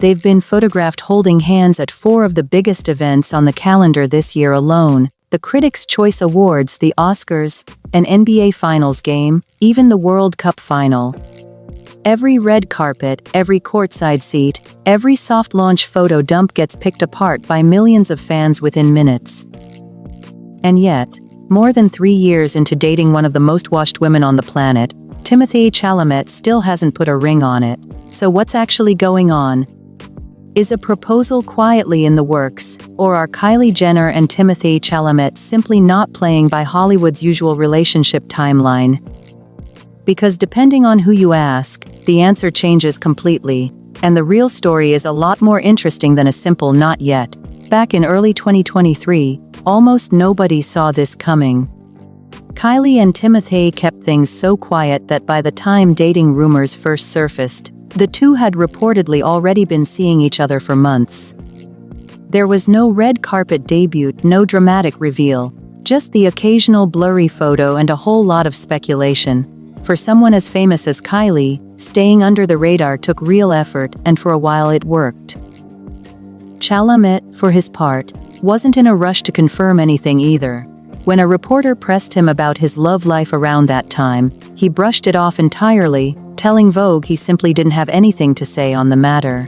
They've been photographed holding hands at 4 of the biggest events on the calendar this year alone: the Critics' Choice Awards, the Oscars, an NBA Finals game, even the World Cup final. Every red carpet, every courtside seat, every soft launch photo dump gets picked apart by millions of fans within minutes. And yet, more than 3 years into dating one of the most watched women on the planet, Timothée Chalamet still hasn't put a ring on it. So what's actually going on? Is a proposal quietly in the works, or are Kylie Jenner and Timothée Chalamet simply not playing by Hollywood's usual relationship timeline? Because depending on who you ask, the answer changes completely, and the real story is a lot more interesting than a simple "not yet." Back in early 2023, almost nobody saw this coming. Kylie and Timothée kept things so quiet that by the time dating rumors first surfaced, the two had reportedly already been seeing each other for months. There was no red carpet debut, no dramatic reveal, just the occasional blurry photo and a whole lot of speculation. For someone as famous as Kylie, staying under the radar took real effort, and for a while it worked. Chalamet, for his part, wasn't in a rush to confirm anything either. When a reporter pressed him about his love life around that time, he brushed it off entirely, telling Vogue he simply didn't have anything to say on the matter.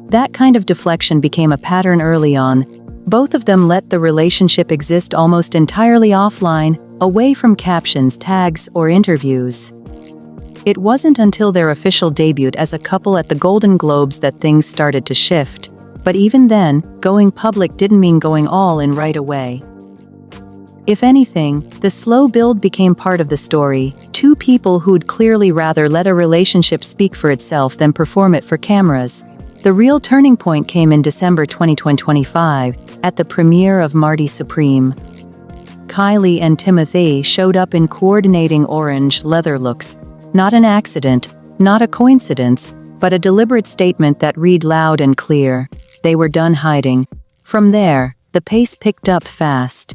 That kind of deflection became a pattern early on. Both of them let the relationship exist almost entirely offline, away from captions, tags, or interviews. It wasn't until their official debut as a couple at the Golden Globes that things started to shift. But even then, going public didn't mean going all in right away. If anything, the slow build became part of the story, two people who'd clearly rather let a relationship speak for itself than perform it for cameras. The real turning point came in December 2025, at the premiere of Marty Supreme. Kylie and Timothée showed up in coordinating orange leather looks. Not an accident, not a coincidence, but a deliberate statement that read loud and clear. They were done hiding. From there, the pace picked up fast.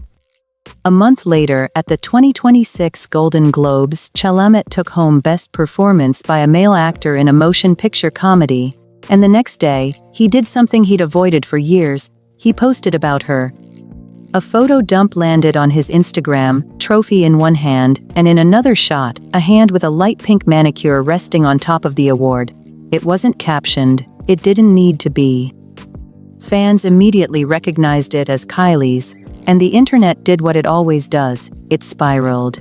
A month later, at the 2026 Golden Globes, Chalamet took home Best Performance by a Male Actor in a Motion Picture Comedy. And the next day, he did something he'd avoided for years. He posted about her. A photo dump landed on his Instagram, trophy in one hand, and in another shot, a hand with a light pink manicure resting on top of the award. It wasn't captioned. It didn't need to be. Fans immediately recognized it as Kylie's, and the internet did what it always does: it spiraled.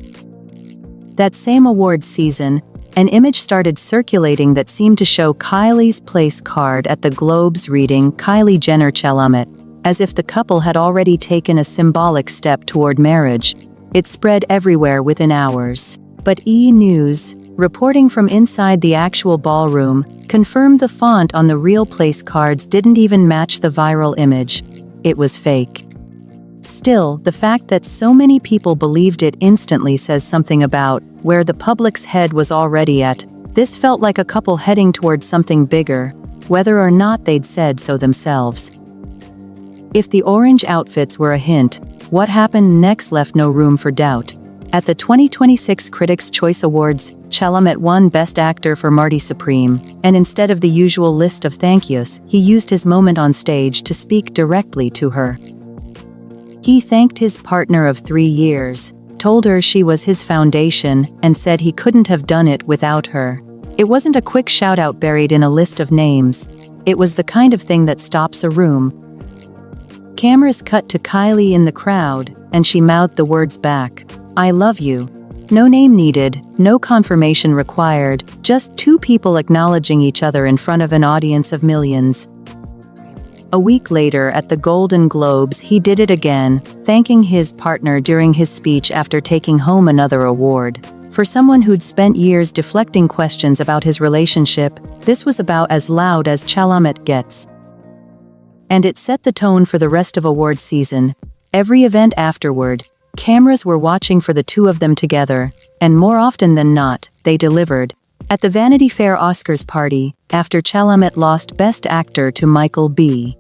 That same awards season, an image started circulating that seemed to show Kylie's place card at the Globes reading "Kylie Jenner Chalamet," as if the couple had already taken a symbolic step toward marriage. It spread everywhere within hours. But E! News, reporting from inside the actual ballroom, confirmed the font on the real place cards didn't even match the viral image. It was fake. Still, the fact that so many people believed it instantly says something about where the public's head was already at. This felt like a couple heading towards something bigger, whether or not they'd said so themselves. If the orange outfits were a hint, what happened next left no room for doubt. At the 2026 Critics' Choice Awards, Chalamet won Best Actor for Marty Supreme, and instead of the usual list of thank yous, he used his moment on stage to speak directly to her. He thanked his partner of 3 years, told her she was his foundation, and said he couldn't have done it without her. It wasn't a quick shout-out buried in a list of names. It was the kind of thing that stops a room. Cameras cut to Kylie in the crowd, and she mouthed the words back, "I love you." No name needed, no confirmation required, just two people acknowledging each other in front of an audience of millions. A week later at the Golden Globes, he did it again, thanking his partner during his speech after taking home another award. For someone who'd spent years deflecting questions about his relationship, this was about as loud as Chalamet gets. And it set the tone for the rest of awards season. Every event afterward, cameras were watching for the two of them together, and more often than not, they delivered. At the Vanity Fair Oscars party, after Chalamet lost Best Actor to Michael B.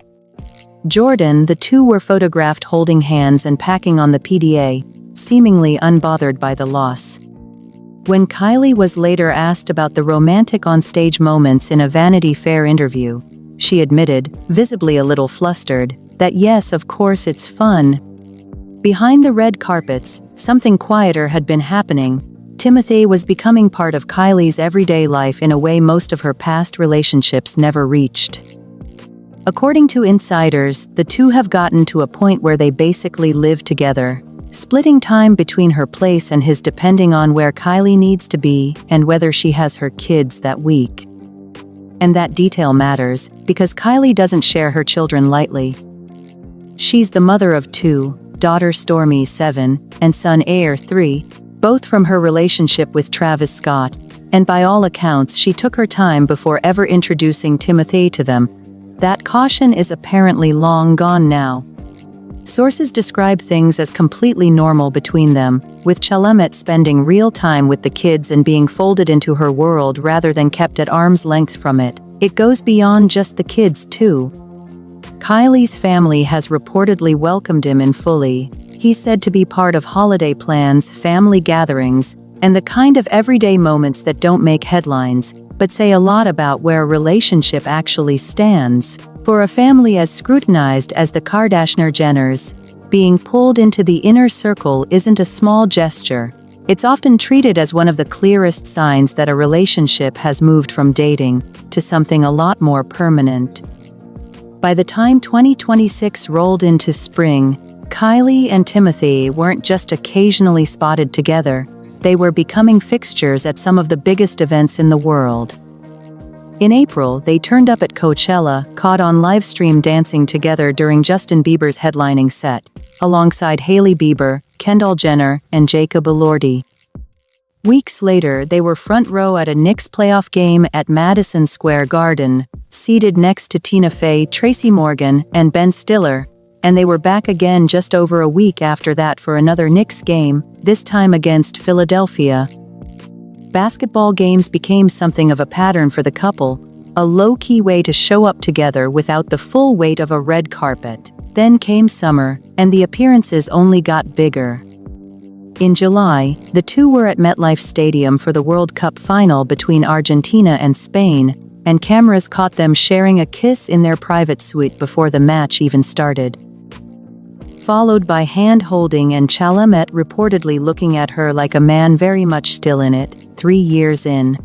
Jordan, the two were photographed holding hands and packing on the PDA, seemingly unbothered by the loss. When Kylie was later asked about the romantic on-stage moments in a Vanity Fair interview, she admitted, visibly a little flustered, that yes, of course it's fun. Behind the red carpets, something quieter had been happening. Timothée was becoming part of Kylie's everyday life in a way most of her past relationships never reached. According to insiders, the two have gotten to a point where they basically live together, splitting time between her place and his depending on where Kylie needs to be and whether she has her kids that week. And that detail matters, because Kylie doesn't share her children lightly. She's the mother of two, daughter Stormy 7, and son Ayer 3, both from her relationship with Travis Scott, and by all accounts she took her time before ever introducing Timothée to them. That caution is apparently long gone now. Sources describe things as completely normal between them, with Chalamet spending real time with the kids and being folded into her world rather than kept at arm's length from it. It goes beyond just the kids too. Kylie's family has reportedly welcomed him in fully. He's said to be part of holiday plans, family gatherings, and the kind of everyday moments that don't make headlines, but say a lot about where a relationship actually stands. For a family as scrutinized as the Kardashian-Jenners, being pulled into the inner circle isn't a small gesture. It's often treated as one of the clearest signs that a relationship has moved from dating to something a lot more permanent. By the time 2026 rolled into spring, Kylie and Timothée weren't just occasionally spotted together, they were becoming fixtures at some of the biggest events in the world. In April, they turned up at Coachella, caught on livestream dancing together during Justin Bieber's headlining set, alongside Hailey Bieber, Kendall Jenner, and Jacob Elordi. Weeks later, they were front row at a Knicks playoff game at Madison Square Garden, seated next to Tina Fey, Tracy Morgan, and Ben Stiller, and they were back again just over a week after that for another Knicks game, this time against Philadelphia. Basketball games became something of a pattern for the couple, a low-key way to show up together without the full weight of a red carpet. Then came summer, and the appearances only got bigger. In July, the two were at MetLife Stadium for the World Cup final between Argentina and Spain, and cameras caught them sharing a kiss in their private suite before the match even started. Followed by hand-holding and Chalamet reportedly looking at her like a man very much still in it, 3 years in.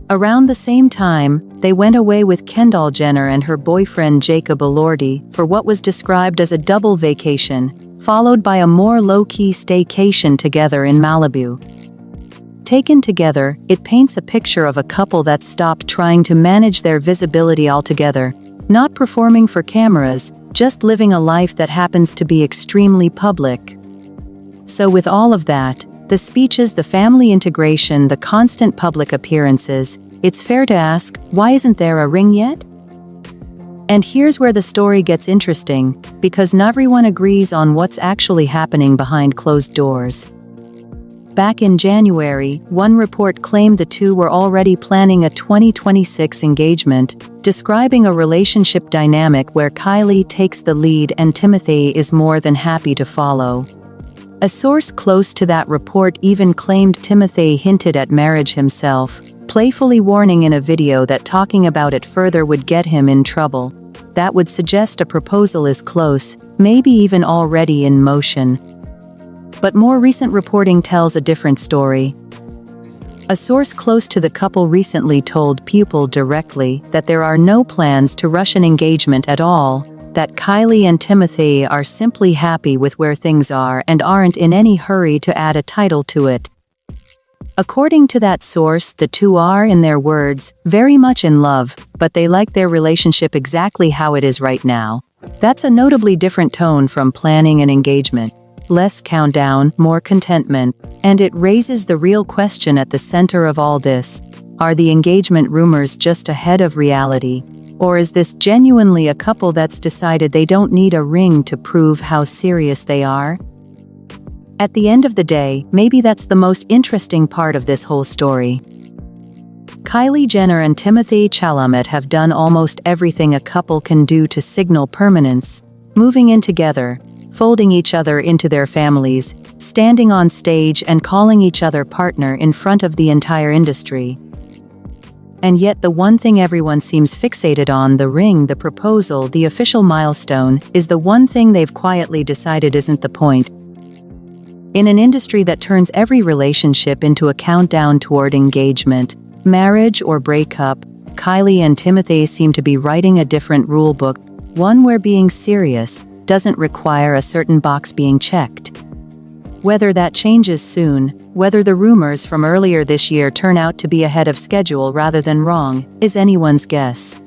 Around the same time, they went away with Kendall Jenner and her boyfriend Jacob Elordi for what was described as a double vacation, followed by a more low-key staycation together in Malibu. Taken together, it paints a picture of a couple that stopped trying to manage their visibility altogether, not performing for cameras, just living a life that happens to be extremely public. So with all of that, the speeches, the family integration, the constant public appearances, it's fair to ask, why isn't there a ring yet? And here's where the story gets interesting, because not everyone agrees on what's actually happening behind closed doors. Back in January, one report claimed the two were already planning a 2026 engagement, describing a relationship dynamic where Kylie takes the lead and Timothée is more than happy to follow. A source close to that report even claimed Timothée hinted at marriage himself, playfully warning in a video that talking about it further would get him in trouble. That would suggest a proposal is close, maybe even already in motion. But more recent reporting tells a different story. A source close to the couple recently told People directly that there are no plans to rush an engagement at all, that Kylie and Timothée are simply happy with where things are and aren't in any hurry to add a title to it. According to that source, the two are, in their words, very much in love, but they like their relationship exactly how it is right now. That's a notably different tone from planning an engagement. Less countdown, more contentment, and it raises the real question at the center of all this. Are the engagement rumors just ahead of reality? Or is this genuinely a couple that's decided they don't need a ring to prove how serious they are? At the end of the day, maybe that's the most interesting part of this whole story. Kylie Jenner and Timothée Chalamet have done almost everything a couple can do to signal permanence, moving in together, folding each other into their families, standing on stage and calling each other partner in front of the entire industry. And yet the one thing everyone seems fixated on, the ring, the proposal, the official milestone, is the one thing they've quietly decided isn't the point. In an industry that turns every relationship into a countdown toward engagement, marriage, or breakup, Kylie and Timothée seem to be writing a different rule book, one where being serious doesn't require a certain box being checked. Whether that changes soon, whether the rumors from earlier this year turn out to be ahead of schedule rather than wrong, is anyone's guess.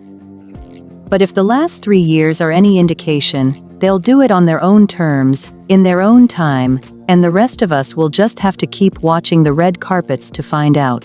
But if the last 3 years are any indication, they'll do it on their own terms, in their own time, and the rest of us will just have to keep watching the red carpets to find out.